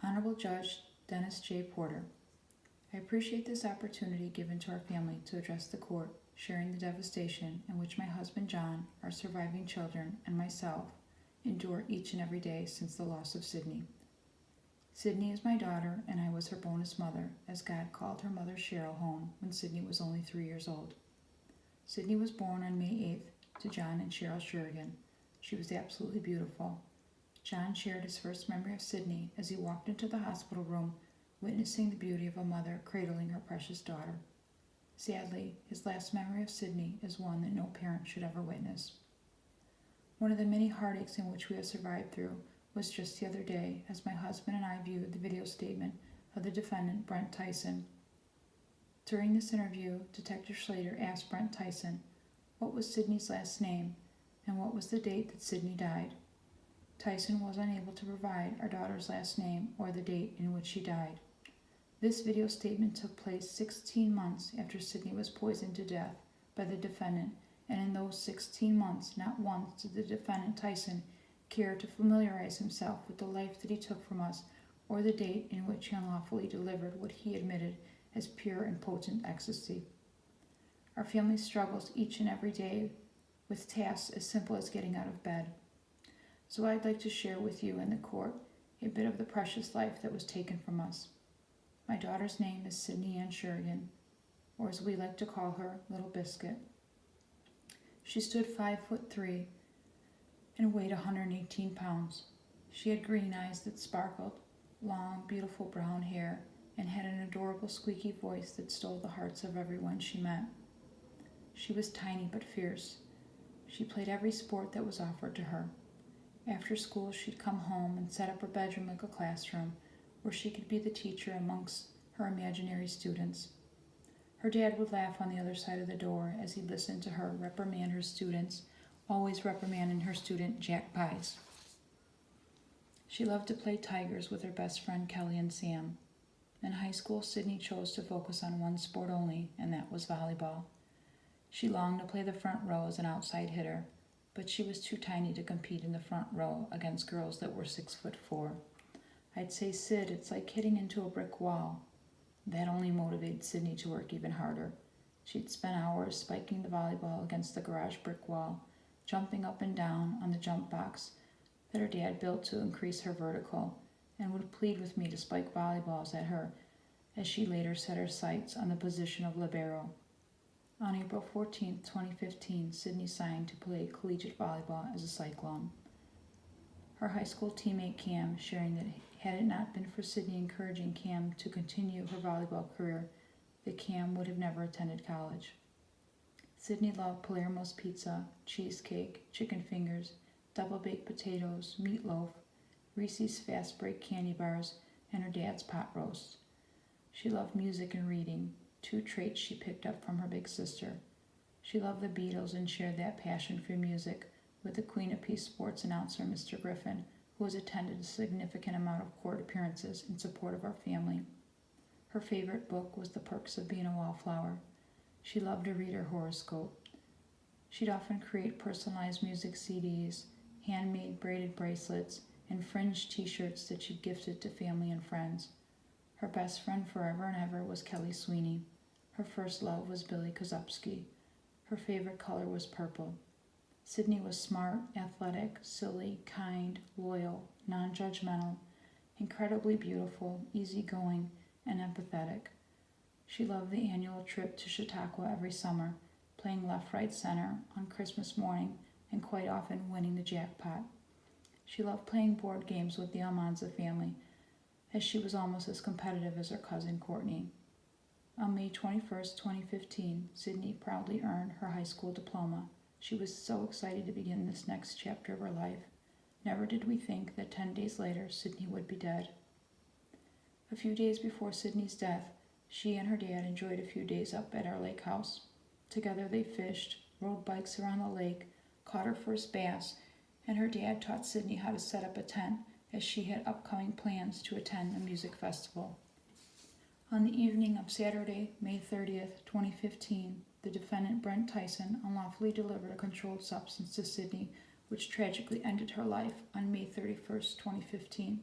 Honorable Judge Dennis J. Porter, I appreciate this opportunity given to our family to address the court, sharing the devastation in which my husband John, our surviving children, and myself endure each and every day since the loss of Sydney. Sydney is my daughter, and I was her bonus mother, as God called her mother Cheryl home when Sydney was only 3 years old. Sydney was born on May 8th to John and Cheryl Schergen. She was absolutely beautiful. John shared his first memory of Sydney as he walked into the hospital room, witnessing the beauty of a mother cradling her precious daughter. Sadly, his last memory of Sydney is one that no parent should ever witness. One of the many heartaches in which we have survived through was just the other day as my husband and I viewed the video statement of the defendant, Brent Tyssen. During this interview, Detective Schlater asked Brent Tyssen, what was Sydney's last name and what was the date that Sydney died? Tyssen was unable to provide our daughter's last name or the date in which she died. This video statement took place 16 months after Sydney was poisoned to death by the defendant, and in those 16 months, not once did the defendant Tyssen care to familiarize himself with the life that he took from us or the date in which he unlawfully delivered what he admitted as pure and potent ecstasy. Our family struggles each and every day with tasks as simple as getting out of bed. So I'd like to share with you in the court a bit of the precious life that was taken from us. My daughter's name is Sydney Ann Schergen, or as we like to call her, Little Biscuit. She stood 5'3" and weighed 118 pounds. She had green eyes that sparkled, long, beautiful brown hair, and had an adorable squeaky voice that stole the hearts of everyone she met. She was tiny but fierce. She played every sport that was offered to her. After school, she'd come home and set up her bedroom like a classroom where she could be the teacher amongst her imaginary students. Her dad would laugh on the other side of the door as he listened to her reprimand her students, always reprimanding her student Jack Pies. She loved to play tigers with her best friend Kelly and Sam. In high school, Sydney chose to focus on one sport only, and that was volleyball. She longed to play the front row as an outside hitter, but she was too tiny to compete in the front row against girls that were 6'4". I'd say, Sid, it's like hitting into a brick wall. That only motivated Sydney to work even harder. She'd spend hours spiking the volleyball against the garage brick wall, jumping up and down on the jump box that her dad built to increase her vertical, and would plead with me to spike volleyballs at her as she later set her sights on the position of libero. On April 14, 2015, Sydney signed to play collegiate volleyball as a Cyclone. Her high school teammate Cam sharing that had it not been for Sydney encouraging Cam to continue her volleyball career, that Cam would have never attended college. Sydney loved Palermo's pizza, cheesecake, chicken fingers, double-baked potatoes, meatloaf, Reese's Fast Break candy bars, and her dad's pot roast. She loved music and reading, two traits she picked up from her big sister. She loved the Beatles and shared that passion for music with the Queen of Peace sports announcer, Mr. Griffin, who has attended a significant amount of court appearances in support of our family. Her favorite book was The Perks of Being a Wallflower. She loved to read her horoscope. She'd often create personalized music CDs, handmade braided bracelets, and fringed t-shirts that she'd gifted to family and friends. Her best friend forever and ever was Kelly Sweeney. Her first love was Billy Kozubsky. Her favorite color was purple. Sydney was smart, athletic, silly, kind, loyal, non-judgmental, incredibly beautiful, easygoing, and empathetic. She loved the annual trip to Chautauqua every summer, playing left, right, center on Christmas morning, and quite often winning the jackpot. She loved playing board games with the Almanza family, as she was almost as competitive as her cousin Courtney. On May 21st, 2015, Sydney proudly earned her high school diploma. She was so excited to begin this next chapter of her life. Never did we think that 10 days later, Sydney would be dead. A few days before Sydney's death, she and her dad enjoyed a few days up at our lake house. Together they fished, rode bikes around the lake, caught her first bass, and her dad taught Sydney how to set up a tent as she had upcoming plans to attend a music festival. On the evening of Saturday, May 30th, 2015, the defendant Brent Tyssen unlawfully delivered a controlled substance to Sydney, which tragically ended her life on May 31st, 2015.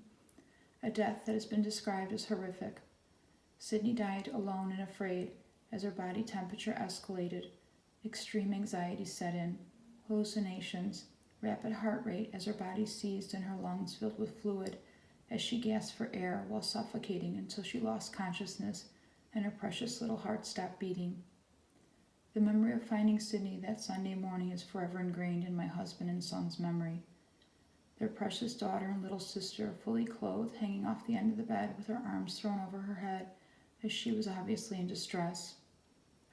a death that has been described as horrific. Sydney died alone and afraid as her body temperature escalated. Extreme anxiety set in, hallucinations, rapid heart rate as her body seized and her lungs filled with fluid as she gasped for air while suffocating until she lost consciousness and her precious little heart stopped beating. The memory of finding Sydney that Sunday morning is forever ingrained in my husband and son's memory. Their precious daughter and little sister, fully clothed, hanging off the end of the bed with her arms thrown over her head, as she was obviously in distress.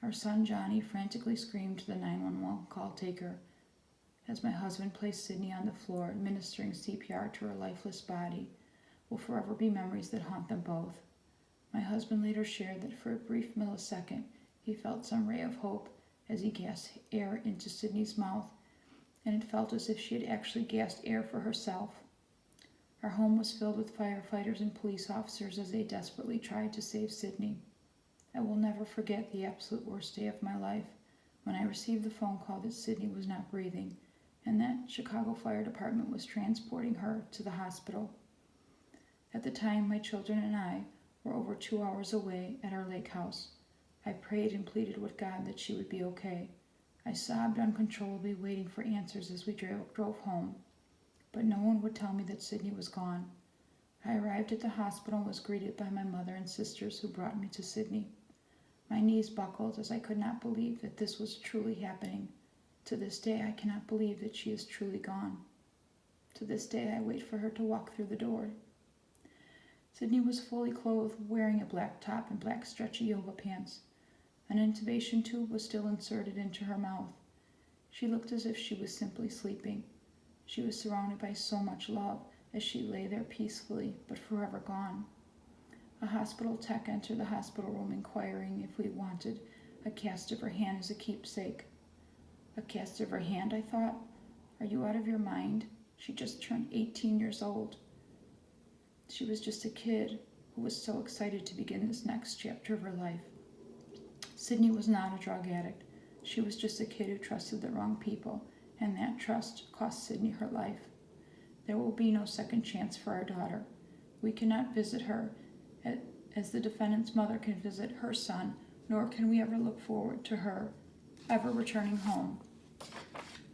Our son Johnny frantically screamed to the 911 call taker as my husband placed Sydney on the floor, administering CPR to her lifeless body, will forever be memories that haunt them both. My husband later shared that for a brief millisecond, he felt some ray of hope as he gasped air into Sydney's mouth, and it felt as if she had actually gasped air for herself. Our home was filled with firefighters and police officers as they desperately tried to save Sydney. I will never forget the absolute worst day of my life when I received the phone call that Sydney was not breathing and that Chicago Fire Department was transporting her to the hospital. At the time, my children and I were over 2 hours away at our lake house. I prayed and pleaded with God that she would be okay. I sobbed uncontrollably, waiting for answers as we drove home. But no one would tell me that Sydney was gone. I arrived at the hospital and was greeted by my mother and sisters who brought me to Sydney. My knees buckled as I could not believe that this was truly happening. To this day, I cannot believe that she is truly gone. To this day, I wait for her to walk through the door. Sydney was fully clothed, wearing a black top and black stretchy yoga pants. An intubation tube was still inserted into her mouth. She looked as if she was simply sleeping. She was surrounded by so much love as she lay there peacefully, but forever gone. A hospital tech entered the hospital room inquiring if we wanted a cast of her hand as a keepsake. A cast of her hand, I thought. Are you out of your mind? She just turned 18 years old. She was just a kid who was so excited to begin this next chapter of her life. Sydney was not a drug addict. She was just a kid who trusted the wrong people, and that trust cost Sydney her life. There will be no second chance for our daughter. We cannot visit her as the defendant's mother can visit her son, nor can we ever look forward to her ever returning home.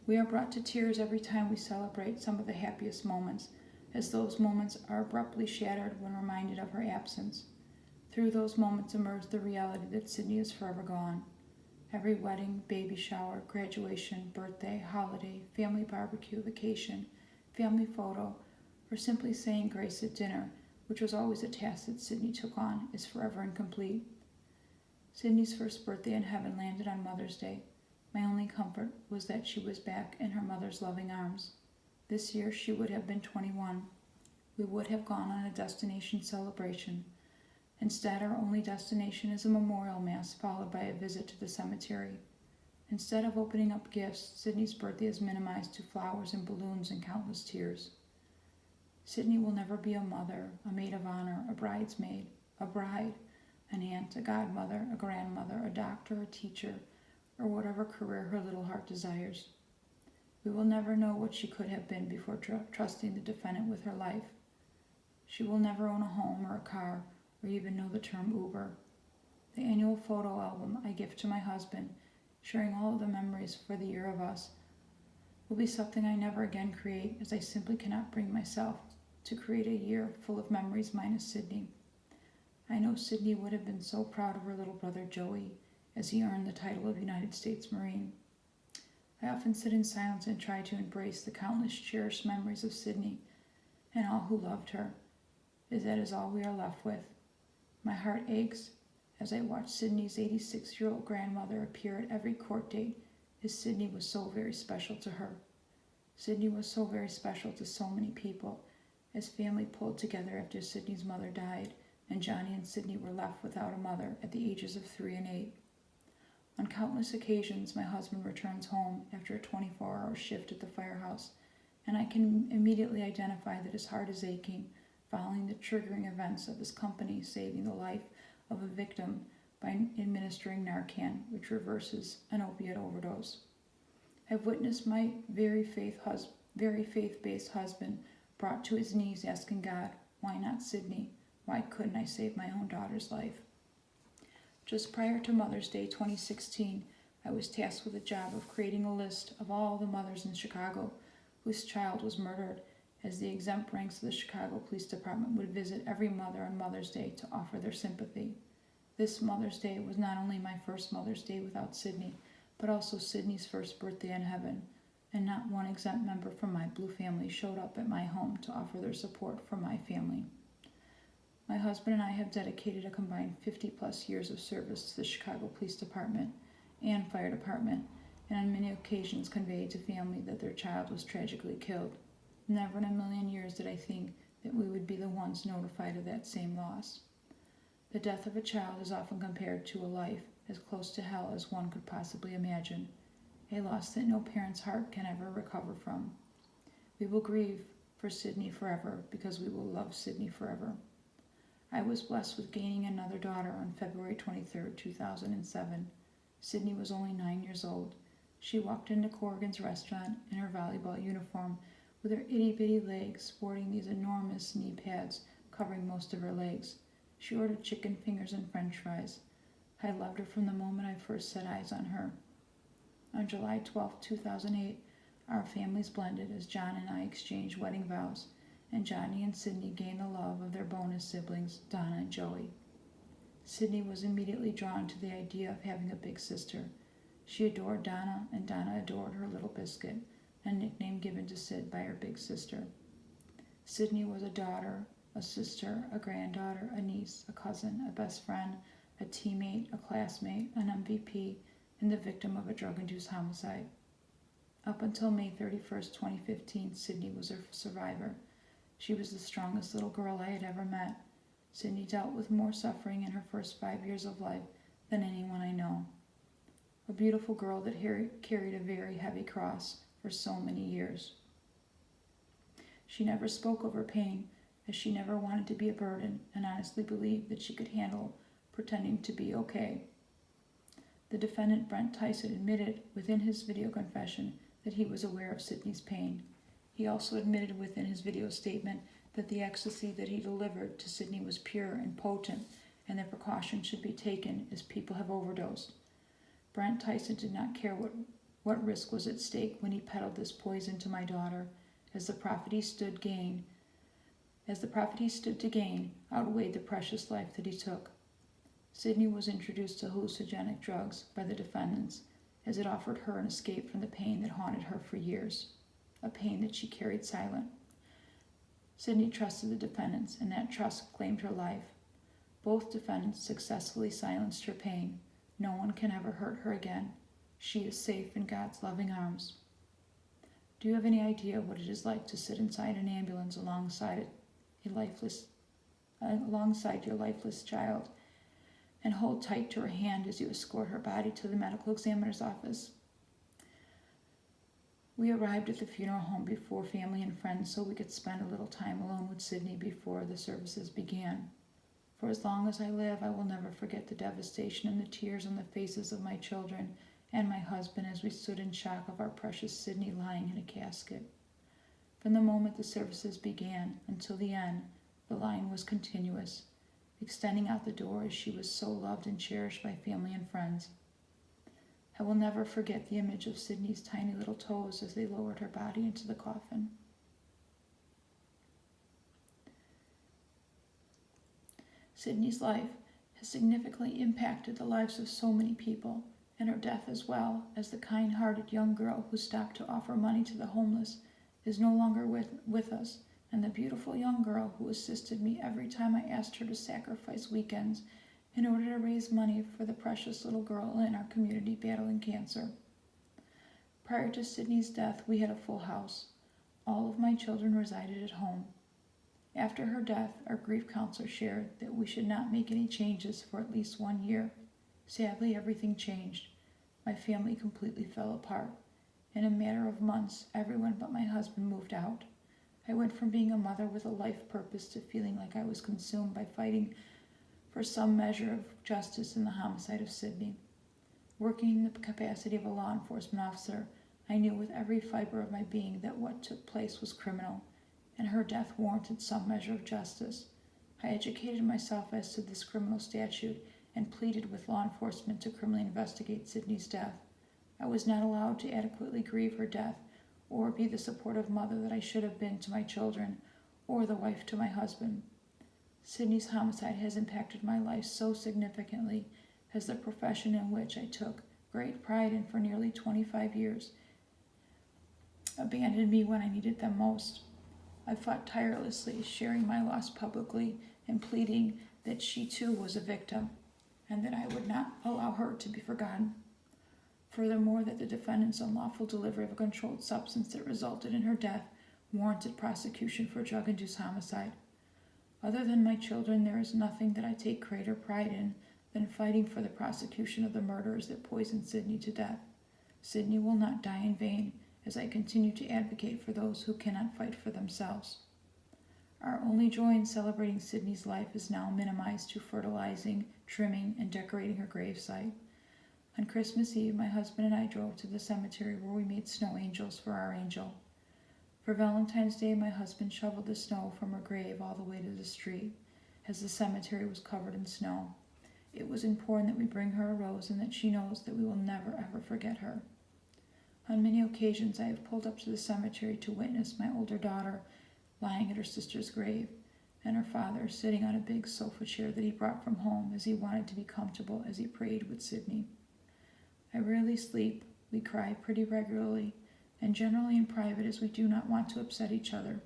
We are brought to tears every time we celebrate some of the happiest moments, as those moments are abruptly shattered when reminded of her absence. Through those moments emerged the reality that Sydney is forever gone. Every wedding, baby shower, graduation, birthday, holiday, family barbecue, vacation, family photo, or simply saying grace at dinner, which was always a task that Sydney took on, is forever incomplete. Sydney's first birthday in heaven landed on Mother's Day. My only comfort was that she was back in her mother's loving arms. This year she would have been 21. We would have gone on a destination celebration. Instead, our only destination is a memorial mass followed by a visit to the cemetery. Instead of opening up gifts, Sydney's birthday is minimized to flowers and balloons and countless tears. Sydney will never be a mother, a maid of honor, a bridesmaid, a bride, an aunt, a godmother, a grandmother, a doctor, a teacher, or whatever career her little heart desires. We will never know what she could have been before trusting the defendant with her life. She will never own a home or a car, or even know the term Uber. The annual photo album I gift to my husband, sharing all of the memories for the year of us, will be something I never again create, as I simply cannot bring myself to create a year full of memories minus Sydney. I know Sydney would have been so proud of her little brother Joey as he earned the title of United States Marine. I often sit in silence and try to embrace the countless cherished memories of Sydney and all who loved her, as that is all we are left with. My heart aches as I watch Sydney's 86-year-old grandmother appear at every court date, as Sydney was so very special to her. Sydney was so very special to so many people, as family pulled together after Sydney's mother died, and Johnny and Sydney were left without a mother at the ages of 3 and 8. On countless occasions, my husband returns home after a 24-hour shift at the firehouse, and I can immediately identify that his heart is aching following the triggering events of his company saving the life of a victim by administering Narcan, which reverses an opiate overdose. I've witnessed my very faith-based husband brought to his knees asking God Why not Sydney? Why couldn't I save my own daughter's life? Just prior to Mother's Day 2016, I was tasked with the job of creating a list of all the mothers in Chicago whose child was murdered, as the exempt ranks of the Chicago Police Department would visit every mother on Mother's Day to offer their sympathy. This Mother's Day was not only my first Mother's Day without Sydney, but also Sydney's first birthday in heaven, and not one exempt member from my Blue family showed up at my home to offer their support for my family. My husband and I have dedicated a combined 50-plus years of service to the Chicago Police Department and Fire Department, and on many occasions conveyed to family that their child was tragically killed. Never in a million years did I think that we would be the ones notified of that same loss. The death of a child is often compared to a life as close to hell as one could possibly imagine, a loss that no parent's heart can ever recover from. We will grieve for Sydney forever because we will love Sydney forever. I was blessed with gaining another daughter on February 23, 2007. Sydney was only 9 years old. She walked into Corrigan's restaurant in her volleyball uniform with her itty-bitty legs sporting these enormous knee pads covering most of her legs. She ordered chicken fingers and french fries. I loved her from the moment I first set eyes on her. On July 12, 2008, our families blended as John and I exchanged wedding vows, and Johnny and Sydney gained the love of their bonus siblings, Donna and Joey. Sydney was immediately drawn to the idea of having a big sister. She adored Donna, and Donna adored her little biscuit, a nickname given to Sid by her big sister. Sydney was a daughter, a sister, a granddaughter, a niece, a cousin, a best friend, a teammate, a classmate, an MVP, and the victim of a drug-induced homicide. Up until May 31, 2015, Sydney was a survivor. She was the strongest little girl I had ever met. Sydney dealt with more suffering in her first 5 years of life than anyone I know. A beautiful girl that carried a very heavy cross for so many years. She never spoke of her pain, as she never wanted to be a burden and honestly believed that she could handle pretending to be okay. The defendant, Brent Tyssen, admitted within his video confession that he was aware of Sydney's pain. He also admitted within his video statement that the ecstasy that he delivered to Sydney was pure and potent, and that precautions should be taken as people have overdosed. Brent Tyssen did not care what risk was at stake when he peddled this poison to my daughter, as the profit he stood to gain outweighed the precious life that he took. Sydney was introduced to hallucinogenic drugs by the defendants, as it offered her an escape from the pain that haunted her for years, a pain that she carried silent. Sydney trusted the defendants, and that trust claimed her life. Both defendants successfully silenced her pain. No one can ever hurt her again. She is safe in God's loving arms. Do you have any idea what it is like to sit inside an ambulance alongside your lifeless child and hold tight to her hand as you escort her body to the medical examiner's office? We arrived at the funeral home before family and friends so we could spend a little time alone with Sydney before the services began. For as long as I live, I will never forget the devastation and the tears on the faces of my children and my husband as we stood in shock of our precious Sydney lying in a casket. From the moment the services began until the end, the line was continuous, extending out the door as she was so loved and cherished by family and friends. I will never forget the image of Sydney's tiny little toes as they lowered her body into the coffin. Sydney's life has significantly impacted the lives of so many people, and her death as well, as the kind-hearted young girl who stopped to offer money to the homeless is no longer with us, and the beautiful young girl who assisted me every time I asked her to sacrifice weekends in order to raise money for the precious little girl in our community battling cancer. Prior to Sydney's death, we had a full house. All of my children resided at home. After her death, our grief counselor shared that we should not make any changes for at least 1 year. Sadly, everything changed. My family completely fell apart. In a matter of months, everyone but my husband moved out. I went from being a mother with a life purpose to feeling like I was consumed by fighting for some measure of justice in the homicide of Sydney. Working in the capacity of a law enforcement officer, I knew with every fiber of my being that what took place was criminal, and her death warranted some measure of justice. I educated myself as to this criminal statute and pleaded with law enforcement to criminally investigate Sydney's death. I was not allowed to adequately grieve her death or be the supportive mother that I should have been to my children or the wife to my husband. Sydney's homicide has impacted my life so significantly as the profession in which I took great pride in for nearly 25 years abandoned me when I needed them most. I fought tirelessly, sharing my loss publicly and pleading that she too was a victim and that I would not allow her to be forgotten. Furthermore, that the defendant's unlawful delivery of a controlled substance that resulted in her death warranted prosecution for drug-induced homicide. Other than my children, there is nothing that I take greater pride in than fighting for the prosecution of the murderers that poisoned Sydney to death. Sydney will not die in vain, as I continue to advocate for those who cannot fight for themselves. Our only joy in celebrating Sydney's life is now minimized to fertilizing, trimming, and decorating her gravesite. On Christmas Eve, my husband and I drove to the cemetery where we made snow angels for our angel. For Valentine's Day, my husband shoveled the snow from her grave all the way to the street, as the cemetery was covered in snow. It was important that we bring her a rose and that she knows that we will never ever forget her. On many occasions, I have pulled up to the cemetery to witness my older daughter lying at her sister's grave, and her father sitting on a big sofa chair that he brought from home as he wanted to be comfortable as he prayed with Sydney. I rarely sleep. We cry pretty regularly, and generally in private, as we do not want to upset each other.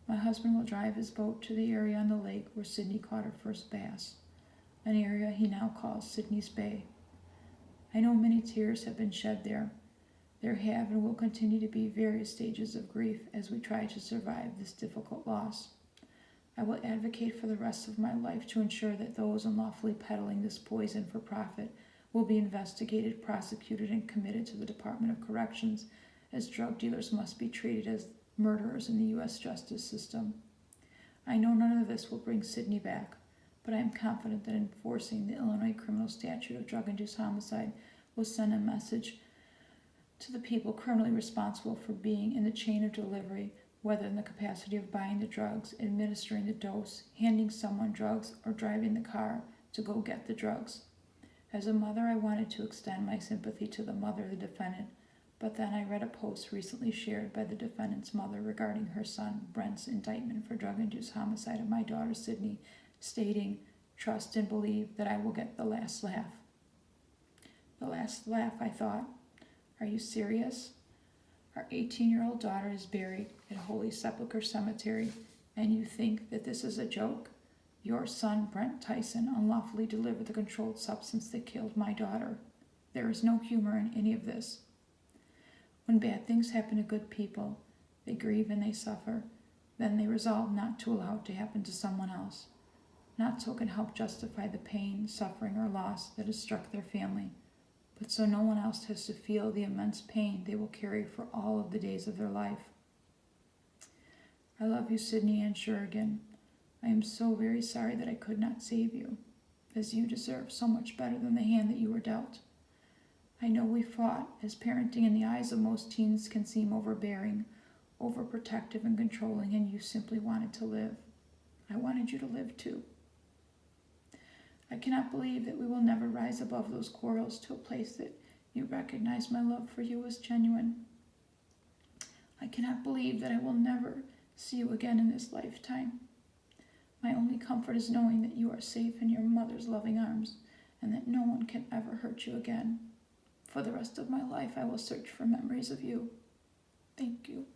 My husband will drive his boat to the area on the lake where Sydney caught her first bass, an area he now calls Sydney's Bay. I know many tears have been shed there. There have and will continue to be various stages of grief as we try to survive this difficult loss. I will advocate for the rest of my life to ensure that those unlawfully peddling this poison for profit will be investigated, prosecuted, and committed to the Department of Corrections, as drug dealers must be treated as murderers in the U.S. justice system. I know none of this will bring Sydney back, but I am confident that enforcing the Illinois criminal statute of drug-induced homicide will send a message to the people criminally responsible for being in the chain of delivery, whether in the capacity of buying the drugs, administering the dose, handing someone drugs, or driving the car to go get the drugs. As a mother, I wanted to extend my sympathy to the mother of the defendant, but then I read a post recently shared by the defendant's mother regarding her son Brent's indictment for drug-induced homicide of my daughter Sydney, stating, "Trust and believe that I will get the last laugh." The last laugh, I thought. Are you serious? Our 18-year-old daughter is buried at Holy Sepulchre Cemetery, and you think that this is a joke? Your son, Brent Tyssen, unlawfully delivered the controlled substance that killed my daughter. There is no humor in any of this. When bad things happen to good people, they grieve and they suffer. Then they resolve not to allow it to happen to someone else. Not so it can help justify the pain, suffering, or loss that has struck their family, but so no one else has to feel the immense pain they will carry for all of the days of their life. I love you, Sydney and Schergen. I am so very sorry that I could not save you, as you deserve so much better than the hand that you were dealt. I know we fought, as parenting in the eyes of most teens can seem overbearing, overprotective, and controlling, and you simply wanted to live. I wanted you to live too. I cannot believe that we will never rise above those quarrels to a place that you recognize my love for you as genuine. I cannot believe that I will never see you again in this lifetime. My only comfort is knowing that you are safe in your mother's loving arms and that no one can ever hurt you again. For the rest of my life, I will search for memories of you. Thank you.